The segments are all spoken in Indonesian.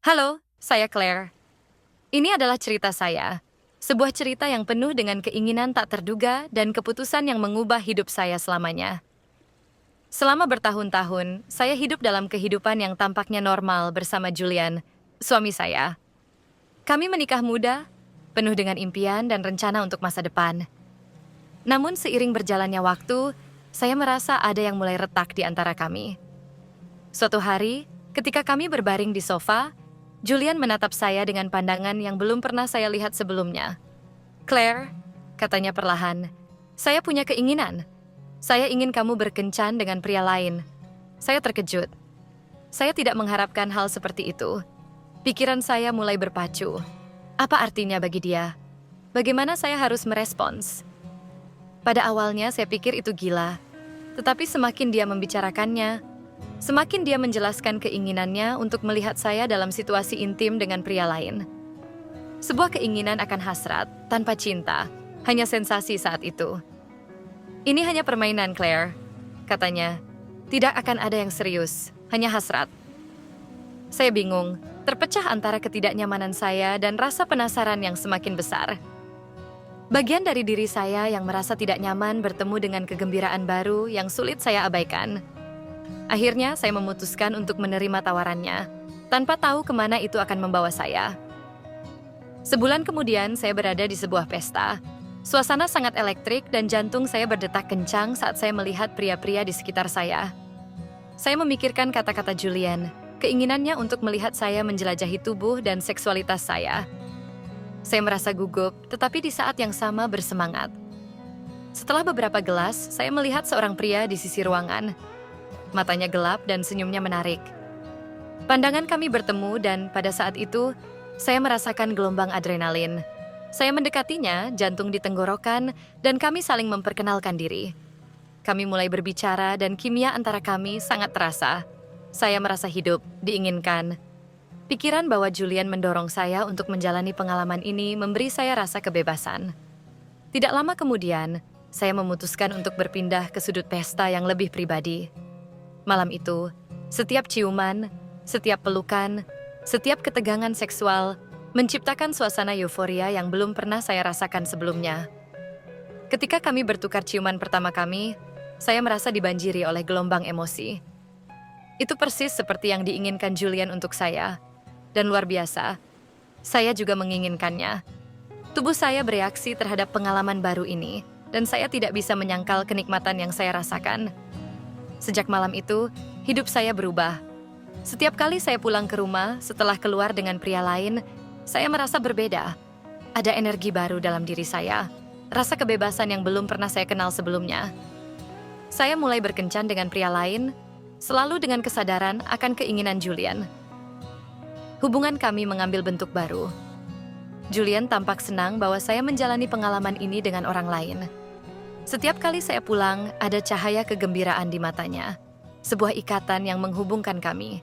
Halo, saya Claire. Ini adalah cerita saya. Sebuah cerita yang penuh dengan keinginan tak terduga dan keputusan yang mengubah hidup saya selamanya. Selama bertahun-tahun, saya hidup dalam kehidupan yang tampaknya normal bersama Julian, suami saya. Kami menikah muda, penuh dengan impian dan rencana untuk masa depan. Namun seiring berjalannya waktu, saya merasa ada yang mulai retak di antara kami. Suatu hari, ketika kami berbaring di sofa, Julian menatap saya dengan pandangan yang belum pernah saya lihat sebelumnya. "Claire," katanya perlahan, "saya punya keinginan. Saya ingin kamu berkencan dengan pria lain." Saya terkejut. Saya tidak mengharapkan hal seperti itu. Pikiran saya mulai berpacu. Apa artinya bagi dia? Bagaimana saya harus merespons? Pada awalnya saya pikir itu gila. Tetapi semakin dia membicarakannya, semakin dia menjelaskan keinginannya untuk melihat saya dalam situasi intim dengan pria lain. Sebuah keinginan akan hasrat, tanpa cinta, hanya sensasi saat itu. "Ini hanya permainan, Claire," katanya. "Tidak akan ada yang serius, hanya hasrat." Saya bingung, terpecah antara ketidaknyamanan saya dan rasa penasaran yang semakin besar. Bagian dari diri saya yang merasa tidak nyaman bertemu dengan kegembiraan baru yang sulit saya abaikan. Akhirnya, saya memutuskan untuk menerima tawarannya, tanpa tahu kemana itu akan membawa saya. Sebulan kemudian, saya berada di sebuah pesta. Suasana sangat elektrik dan jantung saya berdetak kencang saat saya melihat pria-pria di sekitar saya. Saya memikirkan kata-kata Julian, keinginannya untuk melihat saya menjelajahi tubuh dan seksualitas saya. Saya merasa gugup, tetapi di saat yang sama bersemangat. Setelah beberapa gelas, saya melihat seorang pria di sisi ruangan. Matanya gelap dan senyumnya menarik. Pandangan kami bertemu dan pada saat itu, saya merasakan gelombang adrenalin. Saya mendekatinya, jantung di tenggorokan, dan kami saling memperkenalkan diri. Kami mulai berbicara dan kimia antara kami sangat terasa. Saya merasa hidup, diinginkan. Pikiran bahwa Julian mendorong saya untuk menjalani pengalaman ini memberi saya rasa kebebasan. Tidak lama kemudian, saya memutuskan untuk berpindah ke sudut pesta yang lebih pribadi. Malam itu, setiap ciuman, setiap pelukan, setiap ketegangan seksual menciptakan suasana euforia yang belum pernah saya rasakan sebelumnya. Ketika kami bertukar ciuman pertama kami, saya merasa dibanjiri oleh gelombang emosi. Itu persis seperti yang diinginkan Julian untuk saya. Dan luar biasa, saya juga menginginkannya. Tubuh saya bereaksi terhadap pengalaman baru ini, dan saya tidak bisa menyangkal kenikmatan yang saya rasakan. Sejak malam itu, hidup saya berubah. Setiap kali saya pulang ke rumah setelah keluar dengan pria lain, saya merasa berbeda. Ada energi baru dalam diri saya, rasa kebebasan yang belum pernah saya kenal sebelumnya. Saya mulai berkencan dengan pria lain, selalu dengan kesadaran akan keinginan Julian. Hubungan kami mengambil bentuk baru. Julian tampak senang bahwa saya menjalani pengalaman ini dengan orang lain. Setiap kali saya pulang, ada cahaya kegembiraan di matanya. Sebuah ikatan yang menghubungkan kami.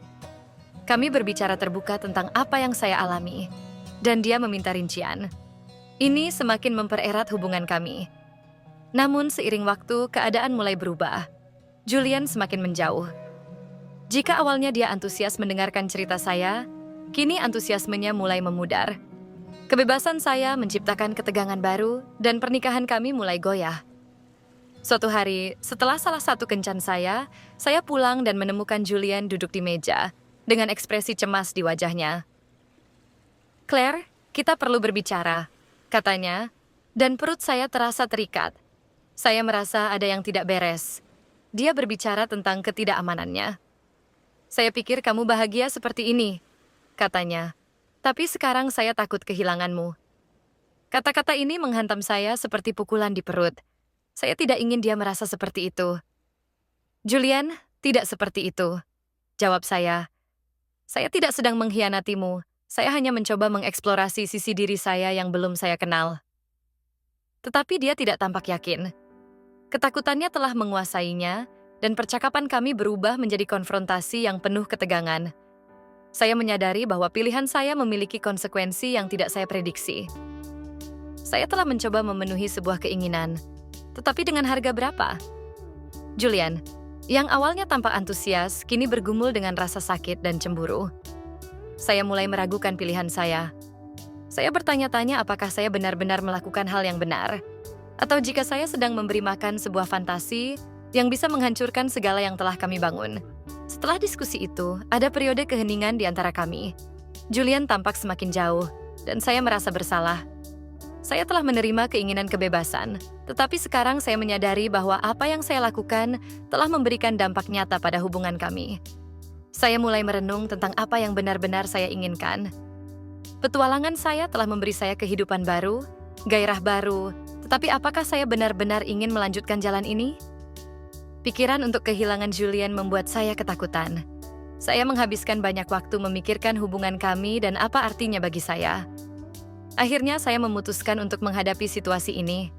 Kami berbicara terbuka tentang apa yang saya alami, dan dia meminta rincian. Ini semakin mempererat hubungan kami. Namun seiring waktu, keadaan mulai berubah. Julian semakin menjauh. Jika awalnya dia antusias mendengarkan cerita saya, kini antusiasmenya mulai memudar. Kebebasan saya menciptakan ketegangan baru, dan pernikahan kami mulai goyah. Suatu hari, setelah salah satu kencan saya pulang dan menemukan Julian duduk di meja, dengan ekspresi cemas di wajahnya. "Claire, kita perlu berbicara," katanya, dan perut saya terasa terikat. Saya merasa ada yang tidak beres. Dia berbicara tentang ketidakamanannya. "Saya pikir kamu bahagia seperti ini," katanya. "Tapi sekarang saya takut kehilanganmu." Kata-kata ini menghantam saya seperti pukulan di perut. Saya tidak ingin dia merasa seperti itu. "Julian, tidak seperti itu," jawab saya. "Saya tidak sedang mengkhianatimu. Saya hanya mencoba mengeksplorasi sisi diri saya yang belum saya kenal." Tetapi dia tidak tampak yakin. Ketakutannya telah menguasainya, dan percakapan kami berubah menjadi konfrontasi yang penuh ketegangan. Saya menyadari bahwa pilihan saya memiliki konsekuensi yang tidak saya prediksi. Saya telah mencoba memenuhi sebuah keinginan, tetapi dengan harga berapa? Julian, yang awalnya tampak antusias, kini bergumul dengan rasa sakit dan cemburu. Saya mulai meragukan pilihan saya. Saya bertanya-tanya apakah saya benar-benar melakukan hal yang benar, atau jika saya sedang memberi makan sebuah fantasi yang bisa menghancurkan segala yang telah kami bangun. Setelah diskusi itu, ada periode keheningan di antara kami. Julian tampak semakin jauh, dan saya merasa bersalah. Saya telah menerima keinginan kebebasan, tetapi sekarang saya menyadari bahwa apa yang saya lakukan telah memberikan dampak nyata pada hubungan kami. Saya mulai merenung tentang apa yang benar-benar saya inginkan. Petualangan saya telah memberi saya kehidupan baru, gairah baru, tetapi apakah saya benar-benar ingin melanjutkan jalan ini? Pikiran untuk kehilangan Julian membuat saya ketakutan. Saya menghabiskan banyak waktu memikirkan hubungan kami dan apa artinya bagi saya. Akhirnya saya memutuskan untuk menghadapi situasi ini.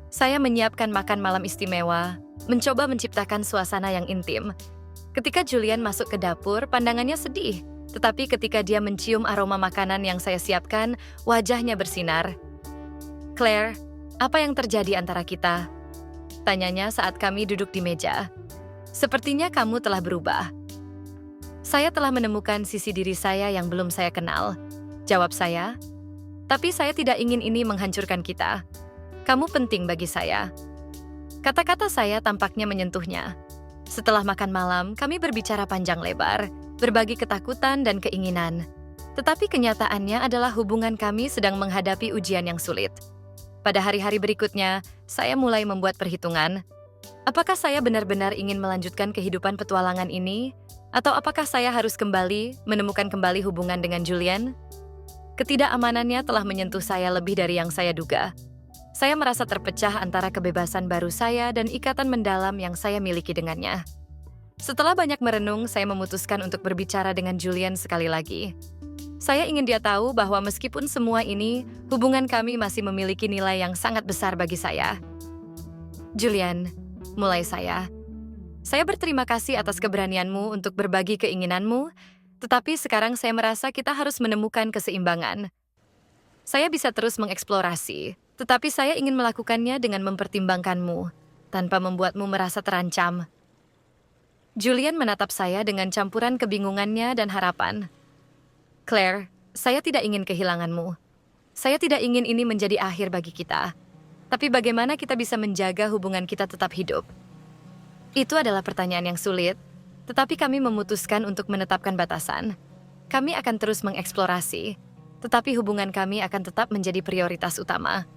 Saya menyiapkan makan malam istimewa, mencoba menciptakan suasana yang intim. Ketika Julian masuk ke dapur, pandangannya sedih. Tetapi ketika dia mencium aroma makanan yang saya siapkan, wajahnya bersinar. "Claire, apa yang terjadi antara kita?" tanyanya saat kami duduk di meja. "Sepertinya kamu telah berubah." "Saya telah menemukan sisi diri saya yang belum saya kenal," jawab saya. "Tapi saya tidak ingin ini menghancurkan kita. Kamu penting bagi saya." Kata-kata saya tampaknya menyentuhnya. Setelah makan malam, kami berbicara panjang lebar, berbagi ketakutan dan keinginan. Tetapi kenyataannya adalah hubungan kami sedang menghadapi ujian yang sulit. Pada hari-hari berikutnya, saya mulai membuat perhitungan. Apakah saya benar-benar ingin melanjutkan kehidupan petualangan ini? Atau apakah saya harus menemukan kembali hubungan dengan Julian? Ketidakamanannya telah menyentuh saya lebih dari yang saya duga. Saya merasa terpecah antara kebebasan baru saya dan ikatan mendalam yang saya miliki dengannya. Setelah banyak merenung, saya memutuskan untuk berbicara dengan Julian sekali lagi. Saya ingin dia tahu bahwa meskipun semua ini, hubungan kami masih memiliki nilai yang sangat besar bagi saya. "Julian," mulai saya. "Saya berterima kasih atas keberanianmu untuk berbagi keinginanmu, tetapi sekarang saya merasa kita harus menemukan keseimbangan. Saya bisa terus mengeksplorasi, tetapi saya ingin melakukannya dengan mempertimbangkanmu, tanpa membuatmu merasa terancam." Julian menatap saya dengan campuran kebingungannya dan harapan. "Claire, saya tidak ingin kehilanganmu. Saya tidak ingin ini menjadi akhir bagi kita. Tapi bagaimana kita bisa menjaga hubungan kita tetap hidup?" Itu adalah pertanyaan yang sulit, tetapi kami memutuskan untuk menetapkan batasan. Kami akan terus mengeksplorasi, tetapi hubungan kami akan tetap menjadi prioritas utama.